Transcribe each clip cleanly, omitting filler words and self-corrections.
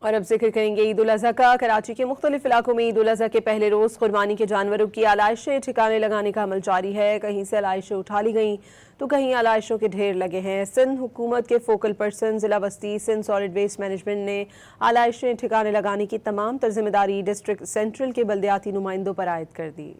اور اب ذکر کریں گے عید الاضحیٰ کا۔ کراچی کے مختلف علاقوں میں عید الاضحیٰ کے پہلے روز قربانی کے جانوروں کی علائشیں ٹھکانے لگانے کا عمل جاری ہے۔ کہیں سے علائشیں اٹھا لی گئیں تو کہیں علائشوں کے ڈھیر لگے ہیں۔ سندھ حکومت کے فوکل پرسن ضلع وسطی سندھ سالڈ ویسٹ مینجمنٹ نے علائشیں ٹھکانے لگانے کی تمام تر ذمہ داری ڈسٹرکٹ سینٹرل کے بلدیاتی نمائندوں پر عائد کر دی۔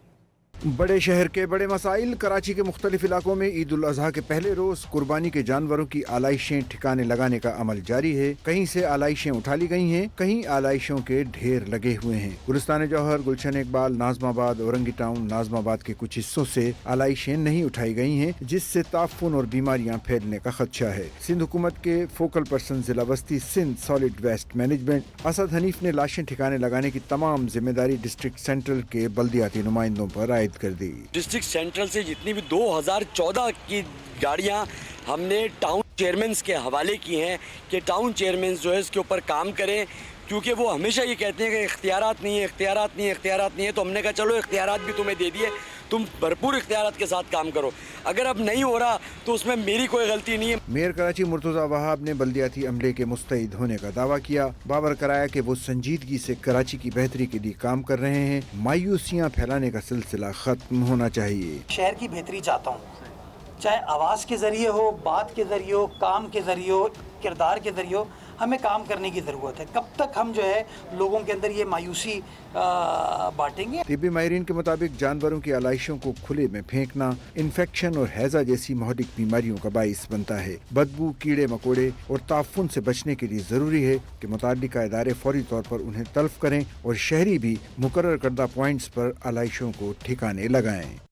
بڑے شہر کے بڑے مسائل۔ کراچی کے مختلف علاقوں میں عید الاضحیٰ کے پہلے روز قربانی کے جانوروں کی علائشیں ٹھکانے لگانے کا عمل جاری ہے۔ کہیں سے علائشیں اٹھا لی گئی ہیں، کہیں علائشوں کے ڈھیر لگے ہوئے ہیں۔ گلستان جوہر، گلشن اقبال، ناظم آباد، اورنگی ٹاؤن، ناظم آباد کے کچھ حصوں سے علائشیں نہیں اٹھائی گئی ہیں، جس سے تعفن اور بیماریاں پھیلنے کا خدشہ ہے۔ سندھ حکومت کے فوکل پرسن ضلع وسطی Sindh solid waste management Asad Hanif نے لاشیں ٹھکانے لگانے کی تمام ذمہ داری ڈسٹرکٹ سینٹرل کے بلدیاتی نمائندوں پر عائد کر دی۔ ڈسٹرکٹ سینٹرل سے جتنی بھی 2014 کی گاڑیاں ہم نے ٹاؤن چیئرمینز کے حوالے کی ہیں کہ ٹاؤن چیئرمینز جو ہے اس کے اوپر کام کریں، کیونکہ وہ ہمیشہ یہ کہتے ہیں کہ اختیارات نہیں ہے، تو ہم نے کہا چلو اختیارات بھی تمہیں دے دیے، تم بھرپور اختیارات کے ساتھ کام کرو۔ اگر اب نہیں ہو رہا تو اس میں میری کوئی غلطی نہیں ہے۔ میئر کراچی مرتضی وہاب نے بلدیاتی عملے کے مستعد ہونے کا دعویٰ کیا، باور کرایا کہ وہ سنجیدگی سے کراچی کی بہتری کے لیے کام کر رہے ہیں۔ مایوسیاں پھیلانے کا سلسلہ ختم ہونا چاہیے۔ شہر کی بہتری چاہتا ہوں، چاہے آواز کے ذریعے ہو، بات کے ذریعے ہو، کام کے ذریعے ہو، کردار کے ذریعے ہو، ہمیں کام کرنے کی ضرورت ہے۔ کب تک ہم جو ہے لوگوں کے اندر یہ مایوسی بانٹیں گے؟ طبی ماہرین کے مطابق جانوروں کی علائشوں کو کھلے میں پھینکنا انفیکشن اور ہیضہ جیسی مہلک بیماریوں کا باعث بنتا ہے۔ بدبو، کیڑے مکوڑے اور تعفن سے بچنے کے لیے ضروری ہے کہ متعلقہ ادارے فوری طور پر انہیں تلف کریں اور شہری بھی مقرر کردہ پوائنٹس پر علائشوں کو ٹھکانے لگائیں۔